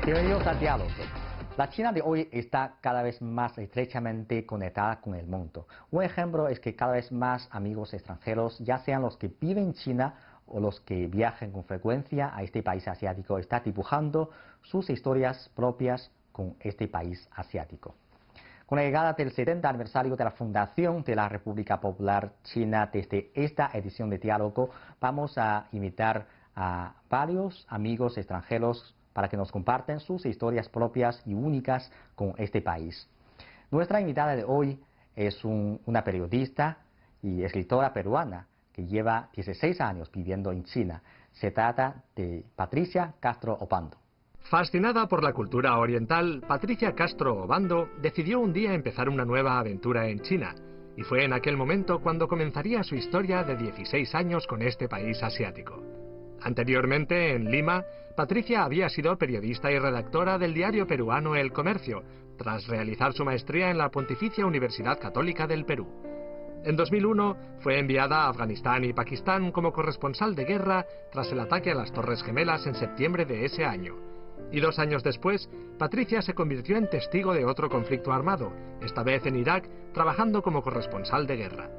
Bienvenidos a Diálogo. La China de hoy está cada vez más estrechamente conectada con el mundo. Un ejemplo es que cada vez más amigos extranjeros, ya sean los que viven en China o los que viajan con frecuencia a este país asiático, están dibujando sus historias propias con este país asiático. Con la llegada del 70 aniversario de la fundación de la República Popular China, desde esta edición de Diálogo, vamos a invitar a varios amigos extranjeros para que nos compartan sus historias propias y únicas con este país. Nuestra invitada de hoy es una periodista y escritora peruana que lleva 16 años viviendo en China. Se trata de Patricia Castro Obando. Fascinada por la cultura oriental, Patricia Castro Obando decidió un día empezar una nueva aventura en China, y fue en aquel momento cuando comenzaría su historia de 16 años con este país asiático. Anteriormente, en Lima, Patricia había sido periodista y redactora del diario peruano El Comercio, tras realizar su maestría en la Pontificia Universidad Católica del Perú. En 2001 fue enviada a Afganistán y Pakistán como corresponsal de guerra tras el ataque a las Torres Gemelas en septiembre de ese año. Y 2 años después, Patricia se convirtió en testigo de otro conflicto armado, esta vez en Irak, trabajando como corresponsal de guerra.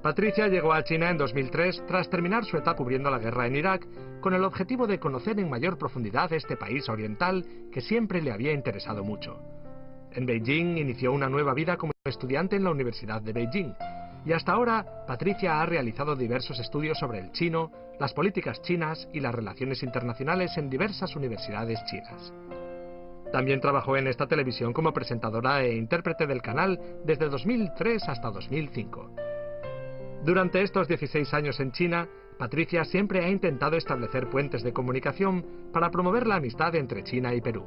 Patricia llegó a China en 2003 tras terminar su etapa cubriendo la guerra en Irak, con el objetivo de conocer en mayor profundidad este país oriental que siempre le había interesado mucho. En Beijing inició una nueva vida como estudiante en la Universidad de Beijing, y hasta ahora Patricia ha realizado diversos estudios sobre el chino, las políticas chinas y las relaciones internacionales en diversas universidades chinas. También trabajó en esta televisión como presentadora e intérprete del canal desde 2003 hasta 2005. Durante estos 16 años en China, Patricia siempre ha intentado establecer puentes de comunicación para promover la amistad entre China y Perú.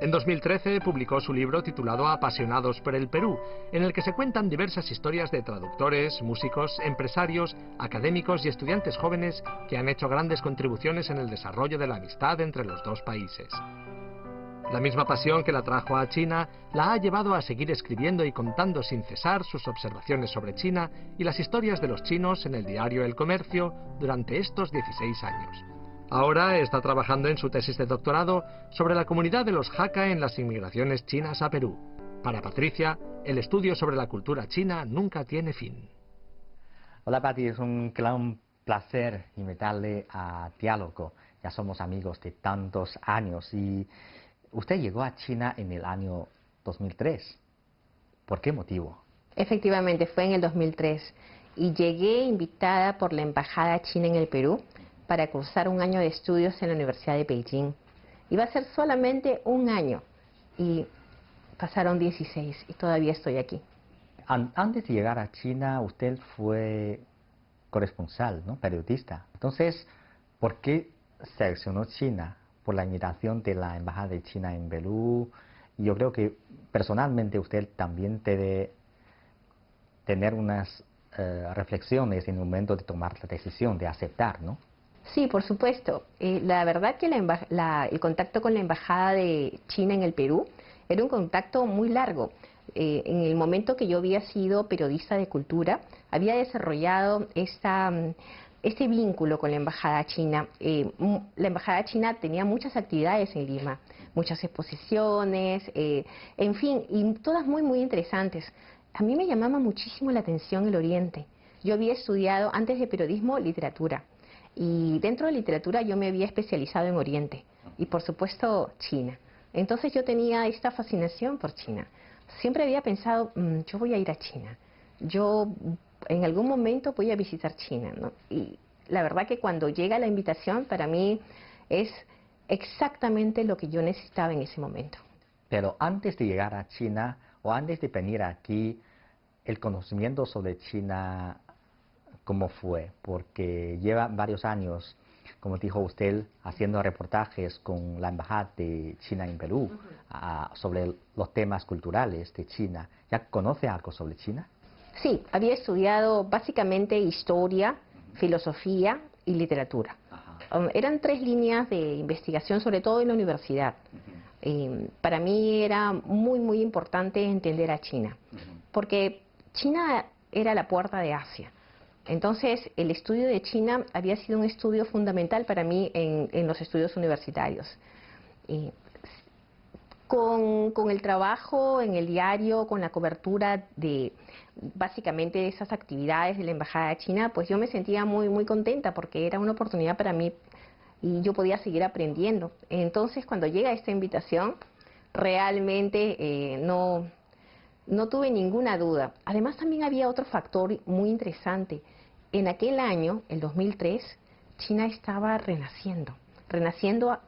En 2013 publicó su libro titulado Apasionados por el Perú, en el que se cuentan diversas historias de traductores, músicos, empresarios, académicos y estudiantes jóvenes que han hecho grandes contribuciones en el desarrollo de la amistad entre los dos países. La misma pasión que la trajo a China la ha llevado a seguir escribiendo y contando sin cesar sus observaciones sobre China y las historias de los chinos en el diario El Comercio durante estos 16 años. Ahora está trabajando en su tesis de doctorado sobre la comunidad de los Hakka en las inmigraciones chinas a Perú. Para Patricia, el estudio sobre la cultura china nunca tiene fin. Hola Pati, es un gran placer invitarle a Diálogo. Ya somos amigos de tantos años y usted llegó a China en el año 2003. ¿Por qué motivo? Efectivamente, fue en el 2003 y llegué invitada por la Embajada China en el Perú para cursar un año de estudios en la Universidad de Beijing. Iba a ser solamente un año y pasaron 16 y todavía estoy aquí. Antes de llegar a China, usted fue corresponsal, ¿no? Periodista. Entonces, ¿por qué seleccionó China? Por la invitación de la Embajada de China en Perú. Yo creo que personalmente usted también debe tener unas reflexiones en el momento de tomar la decisión de aceptar, ¿no? Sí, por supuesto. La verdad que el contacto con la Embajada de China en el Perú era un contacto muy largo. En el momento que yo había sido periodista de cultura, había desarrollado este vínculo con la Embajada China. La Embajada China tenía muchas actividades en Lima, muchas exposiciones, en fin, y todas muy, muy interesantes. A mí me llamaba muchísimo la atención el Oriente. Yo había estudiado, antes de periodismo, literatura. Y dentro de literatura yo me había especializado en Oriente y por supuesto China. Entonces yo tenía esta fascinación por China. Siempre había pensado, yo voy a ir a China. Yo en algún momento voy a visitar China, ¿no? Y la verdad que cuando llega la invitación para mí es exactamente lo que yo necesitaba en ese momento. Pero antes de llegar a China o antes de venir aquí, el conocimiento sobre China, ¿cómo fue? Porque lleva varios años, como dijo usted, haciendo reportajes con la Embajada de China en Perú sobre los temas culturales de China. ¿Ya conoce algo sobre China? Sí, había estudiado básicamente historia, filosofía y literatura. Eran 3 líneas de investigación, sobre todo en la universidad. Para mí era muy, muy importante entender a China, porque China era la puerta de Asia. Entonces, el estudio de China había sido un estudio fundamental para mí en los estudios universitarios. Con el trabajo en el diario, con la cobertura de básicamente de esas actividades de la Embajada de China, pues yo me sentía muy contenta porque era una oportunidad para mí y yo podía seguir aprendiendo. Entonces, cuando llega esta invitación, realmente no tuve ninguna duda. Además, también había otro factor muy interesante. En aquel año, el 2003, China estaba renaciendo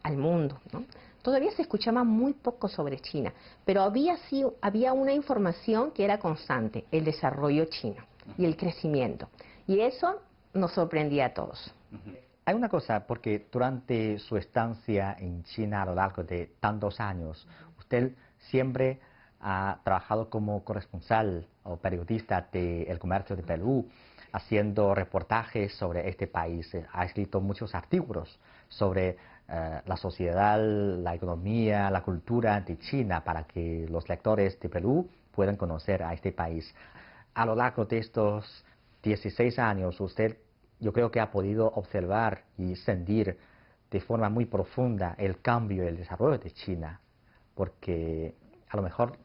al mundo, ¿no? Todavía se escuchaba muy poco sobre China, pero había una información que era constante, el desarrollo chino y el crecimiento. Y eso nos sorprendía a todos. Hay una cosa, porque durante su estancia en China a lo largo de tantos años, usted siempre ha trabajado como corresponsal o periodista del comercio de Perú, haciendo reportajes sobre este país. Ha escrito muchos artículos sobre la sociedad, la economía, la cultura de China para que los lectores de Perú puedan conocer a este país. A lo largo de estos 16 años, usted yo creo que ha podido observar y sentir de forma muy profunda el cambio y el desarrollo de China, porque a lo mejor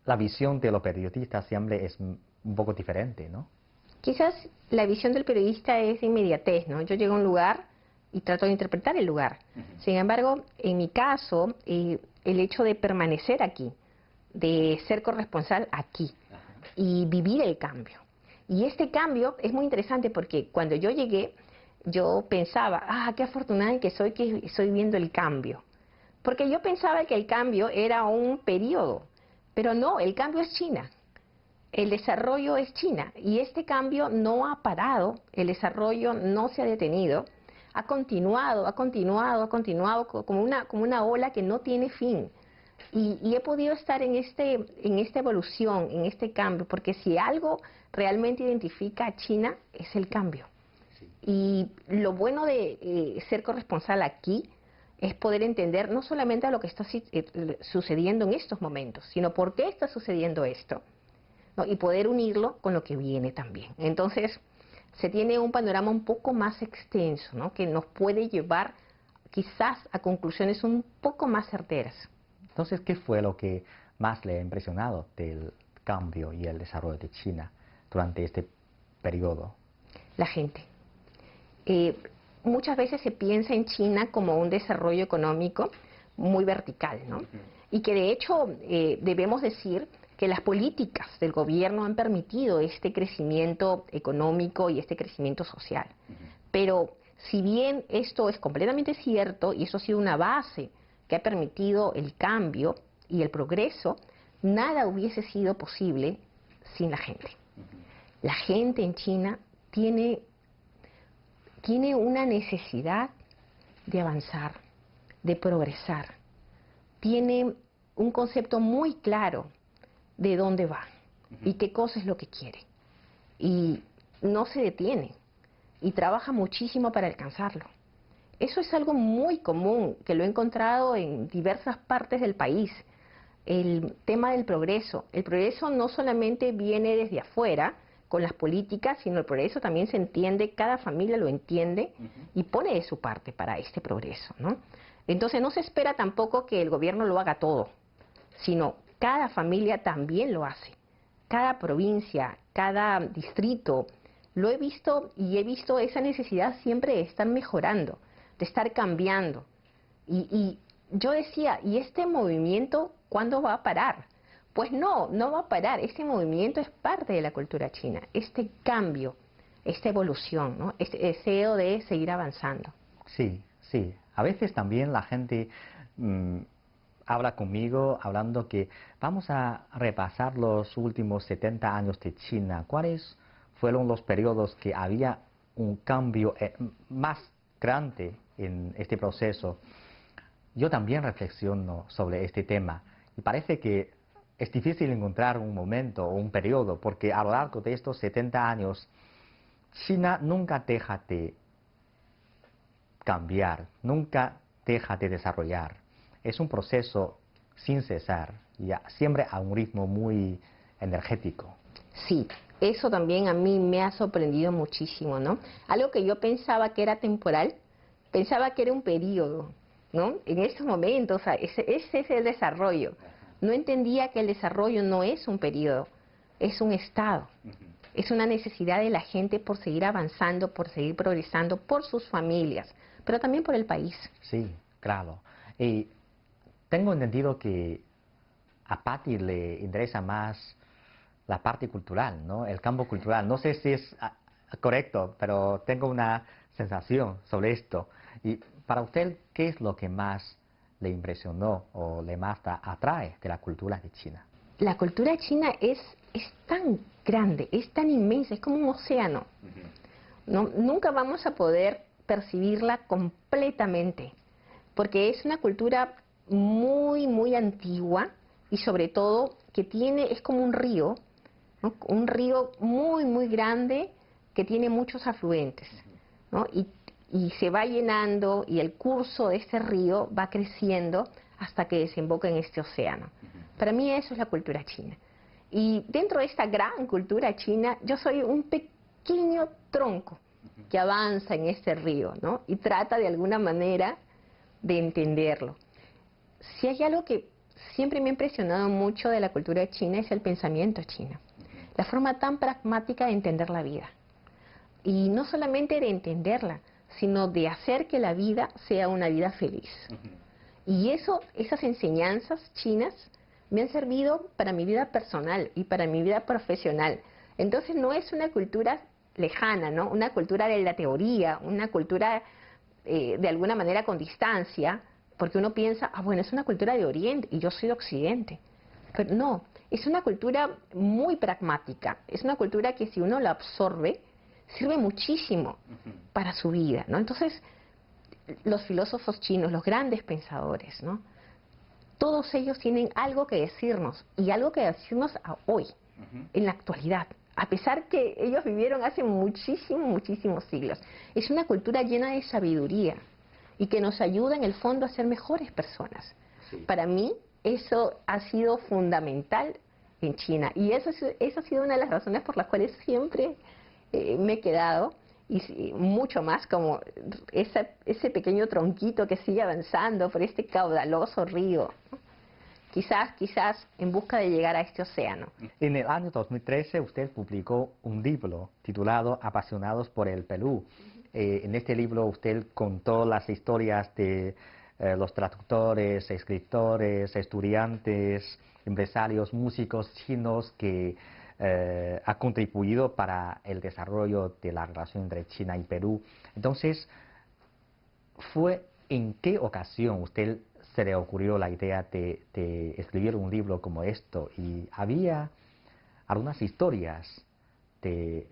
la visión de los periodistas siempre es un poco diferente, ¿no? Quizás la visión del periodista es de inmediatez, ¿no? Yo llego a un lugar y trato de interpretar el lugar. Sin embargo, en mi caso, el hecho de permanecer aquí, de ser corresponsal aquí y vivir el cambio. Y este cambio es muy interesante porque cuando yo llegué, yo pensaba, qué afortunada que estoy viendo el cambio. Porque yo pensaba que el cambio era un periodo, pero no, el cambio es China. El desarrollo es China y este cambio no ha parado, el desarrollo no se ha detenido, ha continuado como una ola que no tiene fin. Y he podido estar en esta evolución, en este cambio, porque si algo realmente identifica a China es el cambio. Sí. Y lo bueno de ser corresponsal aquí es poder entender no solamente a lo que está sucediendo en estos momentos, sino por qué está sucediendo esto, ¿no? Y poder unirlo con lo que viene también. Entonces, se tiene un panorama un poco más extenso, ¿no? Que nos puede llevar quizás a conclusiones un poco más certeras. Entonces, ¿qué fue lo que más le ha impresionado del cambio y el desarrollo de China durante este periodo? La gente. Muchas veces se piensa en China como un desarrollo económico muy vertical, ¿no? Y que de hecho debemos decir que las políticas del gobierno han permitido este crecimiento económico y este crecimiento social. Pero si bien esto es completamente cierto y eso ha sido una base que ha permitido el cambio y el progreso, nada hubiese sido posible sin la gente. La gente en China tiene una necesidad de avanzar, de progresar. Tiene un concepto muy claro de dónde va y qué cosa es lo que quiere. Y no se detiene y trabaja muchísimo para alcanzarlo. Eso es algo muy común, que lo he encontrado en diversas partes del país. El tema del progreso. El progreso no solamente viene desde afuera, con las políticas, sino el progreso también se entiende, cada familia lo entiende y pone de su parte para este progreso, ¿no? Entonces no se espera tampoco que el gobierno lo haga todo, sino cada familia también lo hace. Cada provincia, cada distrito, lo he visto y he visto esa necesidad siempre de estar mejorando, de estar cambiando. Y yo decía, ¿y este movimiento cuándo va a parar? Pues no va a parar. Este movimiento es parte de la cultura china. Este cambio, esta evolución, ¿no? Este deseo de seguir avanzando. Sí. A veces también la gente habla conmigo hablando que vamos a repasar los últimos 70 años de China. ¿Cuáles fueron los periodos que había un cambio más grande en este proceso? Yo también reflexiono sobre este tema y parece que es difícil encontrar un momento o un periodo, porque a lo largo de estos 70 años, China nunca deja de cambiar, nunca deja de desarrollar. Es un proceso sin cesar, y siempre a un ritmo muy energético. Sí, eso también a mí me ha sorprendido muchísimo, ¿no? Algo que yo pensaba que era temporal, pensaba que era un periodo, ¿no? En estos momentos, o sea, ese es el desarrollo. No entendía que el desarrollo no es un periodo, es un estado. Es una necesidad de la gente por seguir avanzando, por seguir progresando, por sus familias, pero también por el país. Sí, claro. Y tengo entendido que a Patty le interesa más la parte cultural, ¿no? El campo cultural. No sé si es correcto, pero tengo una sensación sobre esto. Y para usted, ¿qué es lo que más le impresionó o le más atrae de la cultura de China? La cultura china es tan grande, es tan inmensa, es como un océano. No, nunca vamos a poder percibirla completamente, porque es una cultura muy, muy antigua y sobre todo que es como un río, ¿no? Un río muy, muy grande que tiene muchos afluentes, ¿no? Y se va llenando y el curso de este río va creciendo hasta que desemboca en este océano. Para mí eso es la cultura china. Y dentro de esta gran cultura china, yo soy un pequeño tronco que avanza en este río, ¿no? Y trata de alguna manera de entenderlo. Si hay algo que siempre me ha impresionado mucho de la cultura china es el pensamiento chino. La forma tan pragmática de entender la vida. Y no solamente de entenderla, sino de hacer que la vida sea una vida feliz. Y esas enseñanzas chinas me han servido para mi vida personal y para mi vida profesional. Entonces no es una cultura lejana, ¿no? Una cultura de la teoría, una cultura de alguna manera con distancia, porque uno piensa, bueno, es una cultura de Oriente y yo soy de Occidente. Pero no, es una cultura muy pragmática, es una cultura que si uno la absorbe, sirve muchísimo para su vida, ¿no? Entonces, los filósofos chinos, los grandes pensadores, ¿no? Todos ellos tienen algo que decirnos, y algo que decirnos a hoy, en la actualidad, a pesar que ellos vivieron hace muchísimos siglos. Es una cultura llena de sabiduría, y que nos ayuda en el fondo a ser mejores personas. Sí. Para mí, eso ha sido fundamental en China, y esa ha sido una de las razones por las cuales siempre me he quedado, y mucho más como ese pequeño tronquito que sigue avanzando por este caudaloso río, quizás en busca de llegar a este océano. En el año 2013 usted publicó un libro titulado Apasionados por el Perú. En este libro usted contó las historias de los traductores, escritores, estudiantes, empresarios, músicos chinos que ha contribuido para el desarrollo de la relación entre China y Perú. Entonces, ¿en qué ocasión usted se le ocurrió la idea de escribir un libro como esto? Y había algunas historias de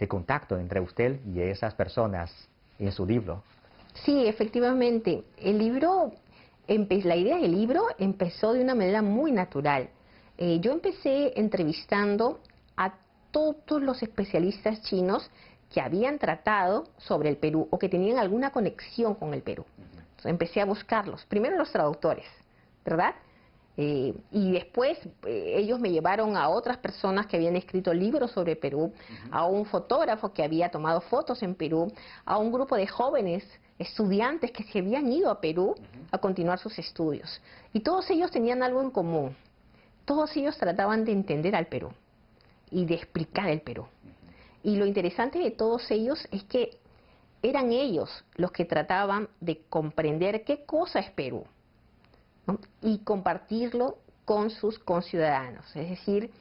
contacto entre usted y esas personas en su libro. Sí, efectivamente. La idea del libro empezó de una manera muy natural. Yo empecé entrevistando a todos los especialistas chinos que habían tratado sobre el Perú o que tenían alguna conexión con el Perú. Entonces, empecé a buscarlos. Primero los traductores, ¿verdad? Y después ellos me llevaron a otras personas que habían escrito libros sobre Perú, a un fotógrafo que había tomado fotos en Perú, a un grupo de jóvenes estudiantes que se habían ido a Perú a continuar sus estudios. Y todos ellos tenían algo en común. Todos ellos trataban de entender al Perú y de explicar el Perú. Y lo interesante de todos ellos es que eran ellos los que trataban de comprender qué cosa es Perú, ¿no? Y compartirlo con sus conciudadanos. Es decir,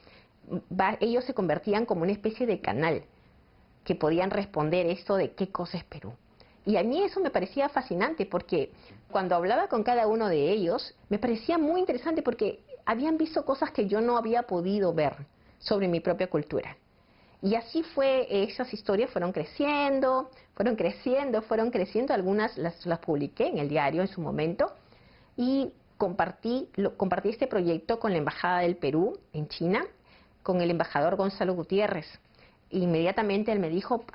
ellos se convertían como una especie de canal que podían responder esto de qué cosa es Perú. Y a mí eso me parecía fascinante porque cuando hablaba con cada uno de ellos, me parecía muy interesante porque habían visto cosas que yo no había podido ver sobre mi propia cultura. Y así fue, esas historias fueron creciendo, algunas las publiqué en el diario en su momento y compartí este proyecto con la Embajada del Perú en China, con el embajador Gonzalo Gutiérrez. Inmediatamente él me dijo,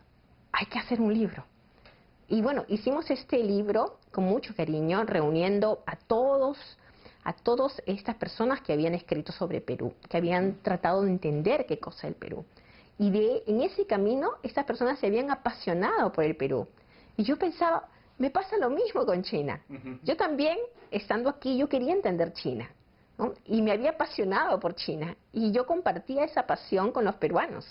hay que hacer un libro. Y bueno, hicimos este libro con mucho cariño, reuniendo a todas estas personas que habían escrito sobre Perú, que habían tratado de entender qué cosa es el Perú. Y en ese camino, estas personas se habían apasionado por el Perú. Y yo pensaba, Me pasa lo mismo con China. Yo también, estando aquí, yo quería entender China, ¿no? Y me había apasionado por China. Y yo compartía esa pasión con los peruanos,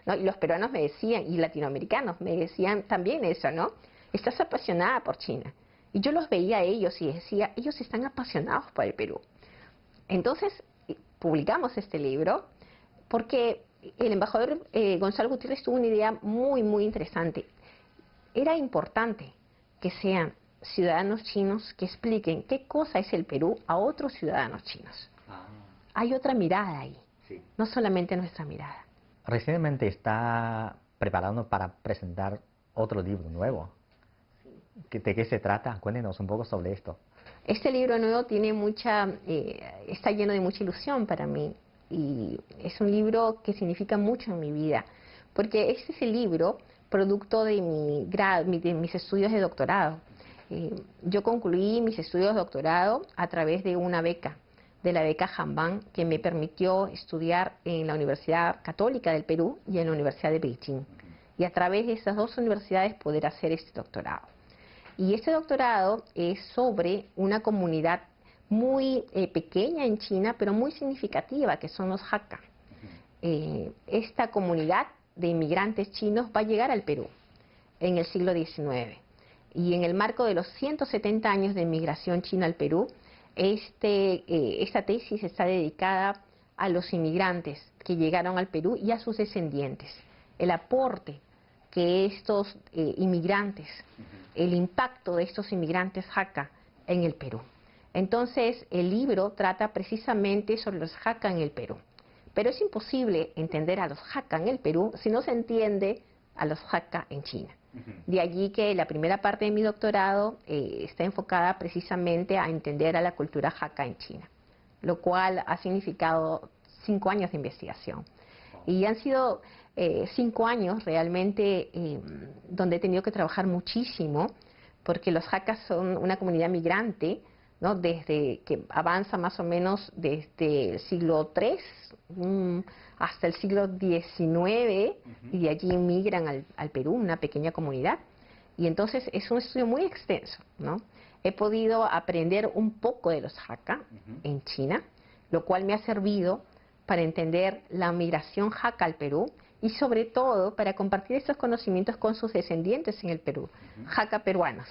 ¿no? Y los peruanos me decían, y latinoamericanos me decían también eso, ¿no? Estás apasionada por China. Y yo los veía a ellos y decía, ellos están apasionados por el Perú. Entonces, publicamos este libro porque el embajador Gonzalo Gutiérrez tuvo una idea muy, muy interesante. Era importante que sean ciudadanos chinos que expliquen qué cosa es el Perú a otros ciudadanos chinos. Hay otra mirada ahí, sí, no solamente nuestra mirada. Recientemente está preparando para presentar otro libro nuevo. ¿De qué se trata? Cuéntenos un poco sobre esto. Este libro nuevo tiene está lleno de mucha ilusión para mí y es un libro que significa mucho en mi vida, porque este es el libro producto de de mis estudios de doctorado. Yo concluí mis estudios de doctorado a través de una beca, de la beca Hanban, que me permitió estudiar en la Universidad Católica del Perú y en la Universidad de Beijing. Y a través de esas dos universidades poder hacer este doctorado. Y este doctorado es sobre una comunidad muy pequeña en China, pero muy significativa, que son los Hakka. Esta comunidad de inmigrantes chinos va a llegar al Perú en el siglo XIX. Y en el marco de los 170 años de inmigración china al Perú, esta tesis está dedicada a los inmigrantes que llegaron al Perú y a sus descendientes. El aporte que estos inmigrantes, el impacto de estos inmigrantes Hakka en el Perú. Entonces, el libro trata precisamente sobre los Hakka en el Perú. Pero es imposible entender a los Hakka en el Perú si no se entiende a los Hakka en China. De allí que la primera parte de mi doctorado está enfocada precisamente a entender a la cultura Hakka en China, lo cual ha significado 5 años de investigación. Y han sido 5 años realmente donde he tenido que trabajar muchísimo, porque los Hakka son una comunidad migrante, ¿no? Desde que avanza más o menos desde el siglo III hasta el siglo XIX, y de allí migran al Perú, una pequeña comunidad. Y entonces es un estudio muy extenso, ¿no? He podido aprender un poco de los Hakka en China, lo cual me ha servido para entender la migración Hakka al Perú y sobre todo para compartir estos conocimientos con sus descendientes en el Perú, Hakka peruanos,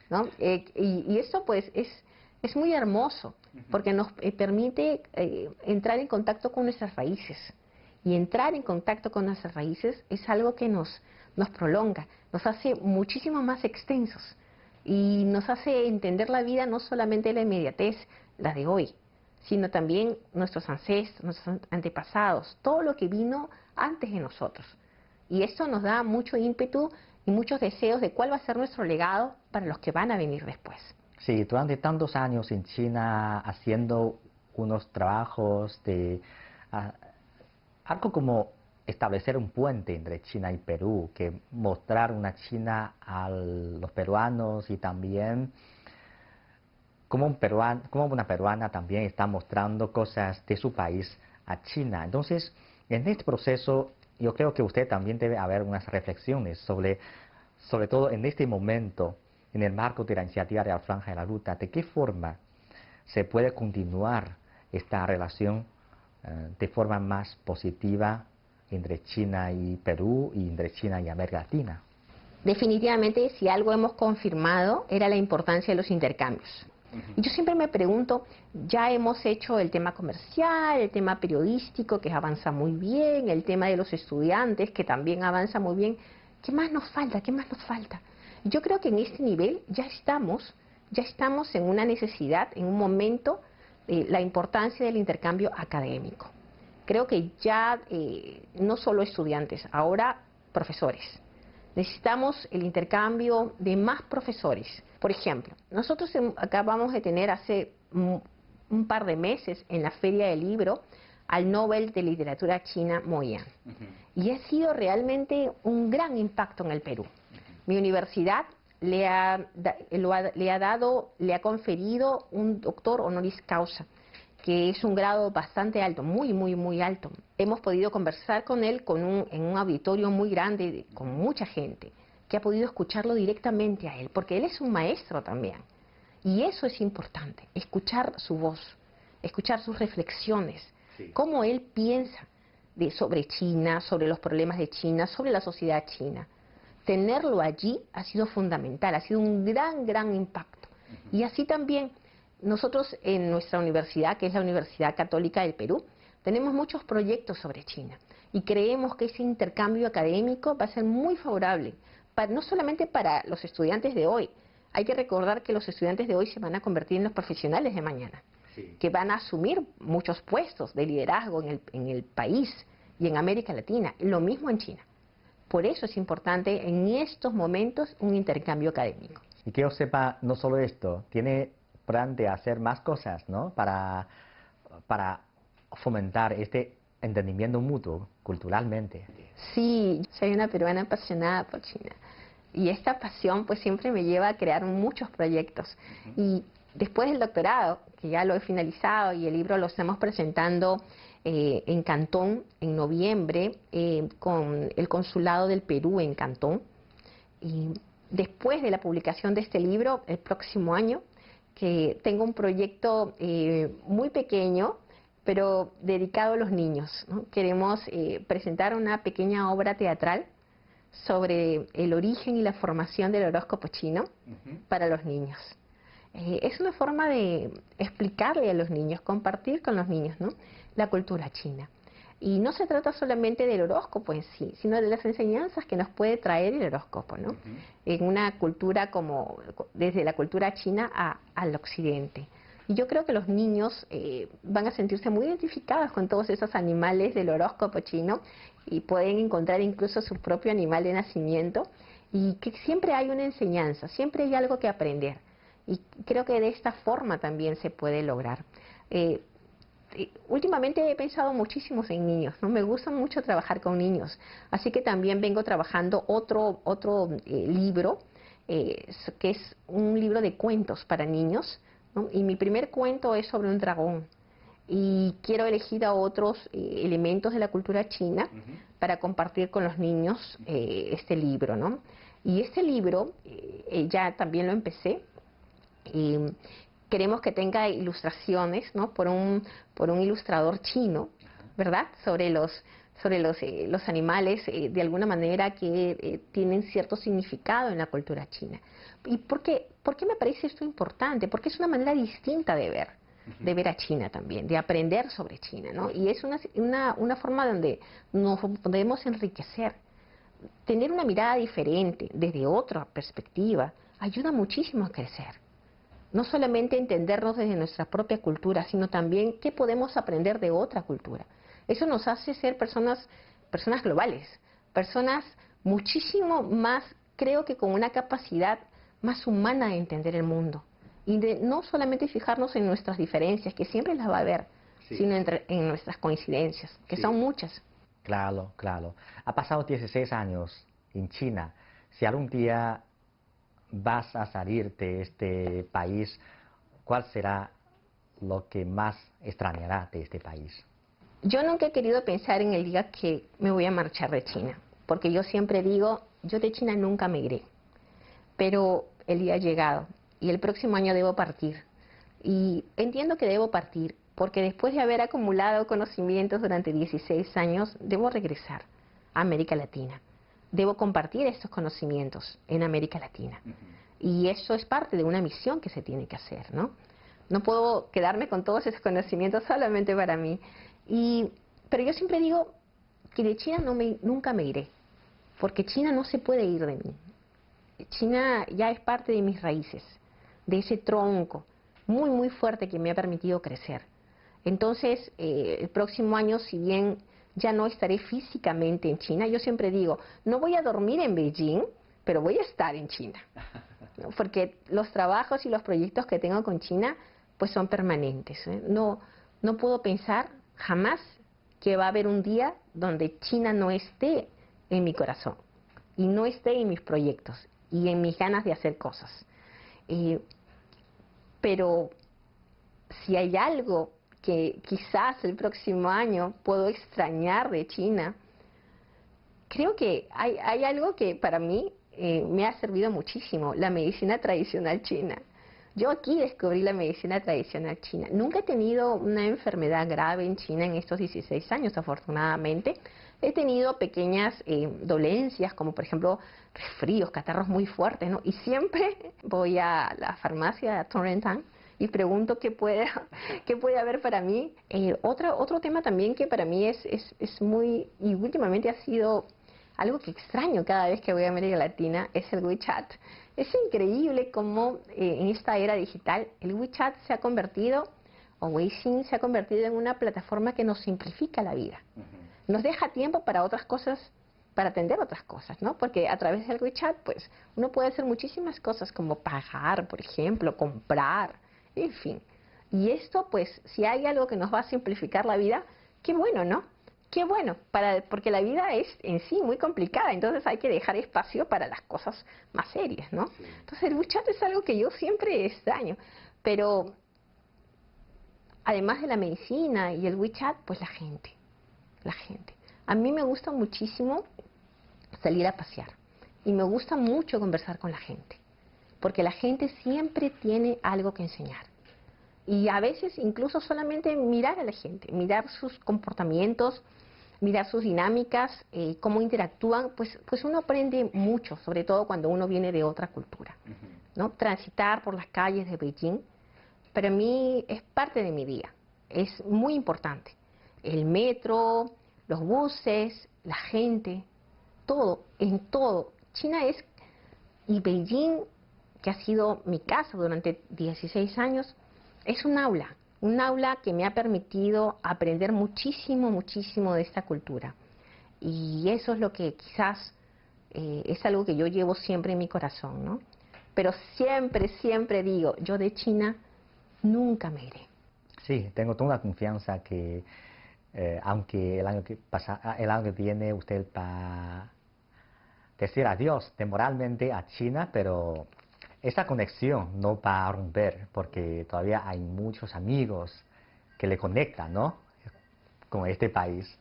¿no? Y esto pues es muy hermoso porque nos permite entrar en contacto con nuestras raíces. Y entrar en contacto con nuestras raíces es algo que nos prolonga, nos hace muchísimo más extensos y nos hace entender la vida no solamente la inmediatez, la de hoy, sino también nuestros ancestros, nuestros antepasados, todo lo que vino antes de nosotros. Y esto nos da mucho ímpetu y muchos deseos de cuál va a ser nuestro legado para los que van a venir después. Sí, durante tantos años en China haciendo unos trabajos de algo como establecer un puente entre China y Perú, que mostrar una China a los peruanos y también como una peruana también está mostrando cosas de su país a China. Entonces, en este proceso, yo creo que usted también debe haber unas reflexiones sobre todo en este momento, en el marco de la iniciativa de la Franja de la Ruta, de qué forma se puede continuar esta relación de forma más positiva entre China y Perú y entre China y América Latina. Definitivamente, si algo hemos confirmado, era la importancia de los intercambios. Y yo siempre me pregunto, ya hemos hecho el tema comercial, el tema periodístico, que avanza muy bien, el tema de los estudiantes, que también avanza muy bien. ¿Qué más nos falta? ¿Qué más nos falta? Yo creo que en este nivel ya estamos en una necesidad, en un momento, la importancia del intercambio académico. Creo que ya no solo estudiantes, ahora profesores. Necesitamos el intercambio de más profesores. Por ejemplo, nosotros acabamos de tener hace un par de meses en la Feria del Libro al Nobel de Literatura China Mo Yan. Y ha sido realmente un gran impacto en el Perú. Mi universidad le ha conferido un doctor honoris causa, que es un grado bastante alto, muy, muy, muy alto. Hemos podido conversar con él en un auditorio muy grande, con mucha gente, que ha podido escucharlo directamente a él, porque él es un maestro también. Y eso es importante, escuchar su voz, escuchar sus reflexiones, cómo él piensa sobre China, sobre los problemas de China, sobre la sociedad china. Tenerlo allí ha sido fundamental, ha sido un gran impacto. Y así también nosotros en nuestra universidad, que es la Universidad Católica del Perú, tenemos muchos proyectos sobre China y creemos que ese intercambio académico va a ser muy favorable, no solamente para los estudiantes de hoy. Hay que recordar que los estudiantes de hoy se van a convertir en los profesionales de mañana, que van a asumir muchos puestos de liderazgo en el país y en América Latina, lo mismo en China. Por eso es importante en estos momentos un intercambio académico. Y que yo sepa, no solo esto, tiene plan de hacer más cosas, ¿no? Para fomentar este entendimiento mutuo culturalmente. Sí, soy una peruana apasionada por China. Y esta pasión pues siempre me lleva a crear muchos proyectos. Y después del doctorado, que ya lo he finalizado y el libro lo estamos presentando en Cantón en noviembre con el Consulado del Perú en Cantón. Y después de la publicación de este libro, el próximo año, que tengo un proyecto muy pequeño, pero dedicado a los niños, ¿no? Queremos presentar una pequeña obra teatral sobre el origen y la formación del horóscopo chino para los niños. Es una forma de explicarle a los niños, compartir con los niños, ¿no?, la cultura china. Y no se trata solamente del horóscopo en sí, sino de las enseñanzas que nos puede traer el horóscopo, ¿no? En una cultura como, desde la cultura china al occidente. Y yo creo que los niños van a sentirse muy identificados con todos esos animales del horóscopo chino y pueden encontrar incluso su propio animal de nacimiento, y que siempre hay una enseñanza, siempre hay algo que aprender. Y creo que de esta forma también se puede lograr. Últimamente he pensado muchísimo en niños, ¿no? Me gusta mucho trabajar con niños, así que también vengo trabajando otro libro, que es un libro de cuentos para niños, ¿no? Y mi primer cuento es sobre un dragón, y quiero elegir a otros elementos de la cultura china para compartir con los niños este libro, ¿no? Y este libro ya también lo empecé. Queremos que tenga ilustraciones, ¿no?, por un ilustrador chino, ¿verdad?, sobre los animales de alguna manera que tienen cierto significado en la cultura china. ¿Y por qué me parece esto importante? Porque es una manera distinta de ver a China también, de aprender sobre China, ¿no? Y es una forma donde nos podemos enriquecer. Tener una mirada diferente, desde otra perspectiva, ayuda muchísimo a crecer. No solamente entendernos desde nuestra propia cultura, sino también qué podemos aprender de otra cultura. Eso nos hace ser personas globales, personas muchísimo más, creo que con una capacidad más humana de entender el mundo. Y de no solamente fijarnos en nuestras diferencias, que siempre las va a haber, sino en nuestras coincidencias, que son muchas. Claro, claro. Ha pasado 16 años en China. Si algún día vas a salir de este país, ¿cuál será lo que más extrañará de este país? Yo nunca he querido pensar en el día que me voy a marchar de China, porque yo siempre digo, yo de China nunca me iré, pero el día ha llegado y el próximo año debo partir. Y entiendo que debo partir porque después de haber acumulado conocimientos durante 16 años, debo regresar a América Latina. Debo compartir estos conocimientos en América Latina. Y eso es parte de una misión que se tiene que hacer, ¿no? No puedo quedarme con todos esos conocimientos solamente para mí. Pero yo siempre digo que de China nunca me iré, porque China no se puede ir de mí. China ya es parte de mis raíces, de ese tronco muy fuerte que me ha permitido crecer. Entonces, el próximo año, si bien ya no estaré físicamente en China, yo siempre digo, no voy a dormir en Beijing, pero voy a estar en China, ¿no? Porque los trabajos y los proyectos que tengo con China pues son permanentes, ¿eh? No puedo pensar jamás que va a haber un día donde China no esté en mi corazón y no esté en mis proyectos y en mis ganas de hacer cosas. Pero si hay algo que quizás el próximo año puedo extrañar de China, creo que hay algo que para mí me ha servido muchísimo, la medicina tradicional china. Yo aquí descubrí la medicina tradicional china. Nunca he tenido una enfermedad grave en China en estos 16 años, afortunadamente. He tenido pequeñas dolencias, como por ejemplo resfríos, catarros muy fuertes, ¿no? Y siempre voy a la farmacia de Torrentán y pregunto qué puede haber para mí. Otro tema también que para mí es muy, y últimamente ha sido algo que extraño cada vez que voy a América Latina, es el WeChat. Es increíble cómo en esta era digital el WeChat se ha convertido, o Weixin se ha convertido en una plataforma que nos simplifica la vida. Nos deja tiempo para otras cosas, para atender otras cosas, ¿no? Porque a través del WeChat, pues, uno puede hacer muchísimas cosas como pagar, por ejemplo, comprar, en fin. Y esto, pues, si hay algo que nos va a simplificar la vida, qué bueno, ¿no? Qué bueno, porque la vida es en sí muy complicada, entonces hay que dejar espacio para las cosas más serias, ¿no? Sí. Entonces el WeChat es algo que yo siempre extraño, pero además de la medicina y el WeChat, pues la gente. A mí me gusta muchísimo salir a pasear y me gusta mucho conversar con la gente, porque la gente siempre tiene algo que enseñar. Y a veces incluso solamente mirar a la gente, mirar sus comportamientos, mirar sus dinámicas, cómo interactúan, pues uno aprende mucho, sobre todo cuando uno viene de otra cultura, ¿no? Transitar por las calles de Beijing, para mí es parte de mi día, es muy importante. El metro, los buses, la gente, todo, en todo. China es, y Beijing, que ha sido mi casa durante 16 años, es un aula que me ha permitido aprender muchísimo de esta cultura. Y eso es lo que quizás es algo que yo llevo siempre en mi corazón, ¿no? Pero siempre digo, yo de China nunca me iré. Sí, tengo toda la confianza que aunque el año que viene usted va a decir adiós temporalmente a China, pero esa conexión no va a romper porque todavía hay muchos amigos que le conectan, ¿no?, con este país,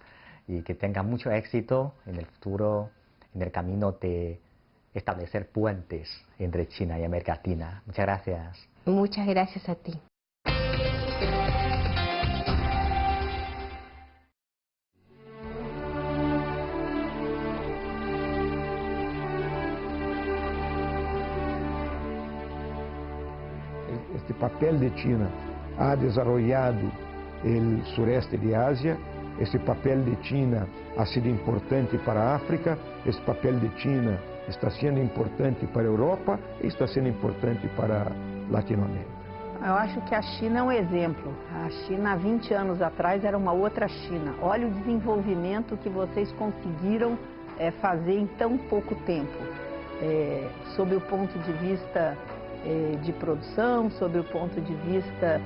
y que tenga mucho éxito en el futuro, en el camino de establecer puentes entre China y América Latina. Muchas gracias. Muchas gracias a ti. Este papel de China ha desarrollado el sureste de Asia, este papel de China ha sido importante para África, este papel de China está sendo importante para a Europa e está sendo importante para Latinoamérica. Eu acho que a China é um exemplo. A China há 20 anos atrás era uma outra China. Olha o desenvolvimento que vocês conseguiram fazer em tão pouco tempo. Sob o ponto de vista de produção, sob o ponto de vista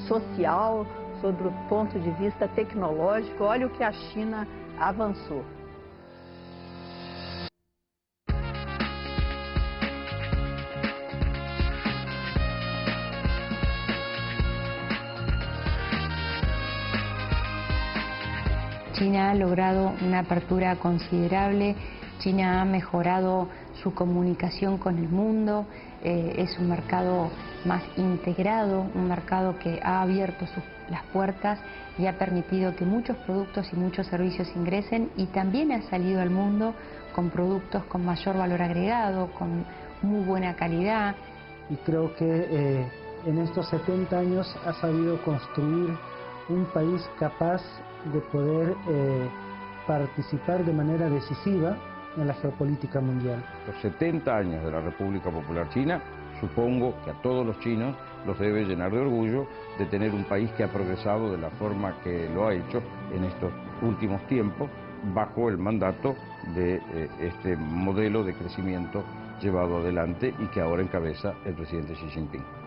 social, sob o ponto de vista tecnológico. Olha o que a China avançou. China ha logrado una apertura considerable, China ha mejorado su comunicación con el mundo, es un mercado más integrado, un mercado que ha abierto las puertas y ha permitido que muchos productos y muchos servicios ingresen, y también ha salido al mundo con productos con mayor valor agregado, con muy buena calidad. Y creo que en estos 70 años ha sabido construir un país capaz de poder participar de manera decisiva en la geopolítica mundial. Los 70 años de la República Popular China, supongo que a todos los chinos los debe llenar de orgullo de tener un país que ha progresado de la forma que lo ha hecho en estos últimos tiempos, bajo el mandato de este modelo de crecimiento llevado adelante y que ahora encabeza el presidente Xi Jinping.